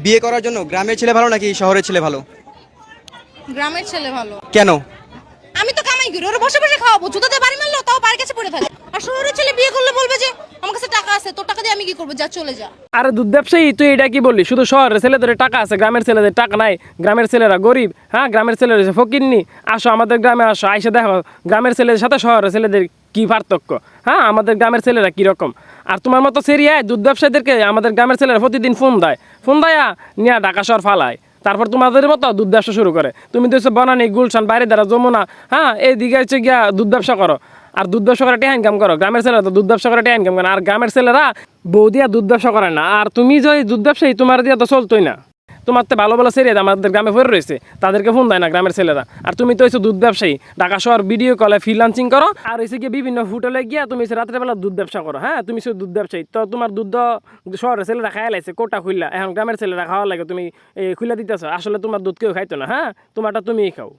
বিয়ে করার জন্য গ্রামের ছেলে ভালো নাকি শহরের ছেলে ভালো? গ্রামের ছেলে ভালো। কেন? আমি তো কামাই করি, ওরা বসে বসে খাওয়াবো, জুতাতে বাড়ি মারলো তাও বাড়ির কাছে পড়ে থাকে। আর শহরের ছেলে বিয়ে করলে বলবে যে আমার কাছে টাকা আছে, তোর টাকা দিয়ে আমি কি করবো, যা চলে যা। আরে দুধ ব্যবসায়ী, তুই এটা কি বললি? শুধু শহরের ছেলেদের টাকা আছে, গ্রামের ছেলেদের টাকা নাই, গ্রামের ছেলেরা গরিব। হ্যাঁ, গ্রামের ছেলেরা ফকিরনি। আসো আমাদের গ্রামে, আসো, আইসা দেখো গ্রামের ছেলেদের সাথে শহরের ছেলেদের কি পার্থক্য। হ্যাঁ, আমাদের গ্রামের ছেলেরা কীরকম। আর তোমার মতো সেরিয়ায় দুধ ব্যবসায়ীদেরকে আমাদের গ্রামের ছেলেরা প্রতিদিন ফোন দেয়া নিয়ে ঢাকা শহর ফালায়, তারপর তোমাদের মতো দুধ ব্যবসা শুরু করে। তুমি তো হচ্ছে বনানী, গুলশান, বাইরে দ্বারা যমুনা, হ্যাঁ, এই দিকে হচ্ছে গিয়া দুধ ব্যবসা করো। আর দুধ ব্যবসা করে টিয়া ইনকাম করো। গ্রামের ছেলেরা তো দুধ ব্যবসা করে টিয়া ইনকাম করে, আর গ্রামের ছেলেরা বউ দিয়া দুধ ব্যবসা করে না। আর তুমি যে দুধ ব্যবসায়ী, তোমার দিয়া তো চলতোই না। তোমার তো ভালো ভালো সেরিয়া আমাদের গ্রামে পড়ে রয়েছে, তাদেরকে ফোন দেয় না গ্রামের ছেলেরা। আর তুমি তো হচ্ছে দুধ ব্যবসায়ী, ঢাকা শহর ভিডিও কলে ফ্রিল্যান্সিং করো, আর হচ্ছে গিয়ে বিভিন্ন হোটেলে গিয়া তুমি রাত্রেবেলা দুধ ব্যবসা করো। হ্যাঁ, তুমি শুধু দুধ ব্যবসায়ী, তো তোমার দুধ শহরের ছেলেরা খাইয়া লাইছে কোটা খুললা, এখন গ্রামের ছেলেরা খাওয়া লাগে তুমি খুলে দিতেছ। আসলে তোমার দুধ কেউ খাইতো না। হ্যাঁ, তোমারটা তুমিই খাও।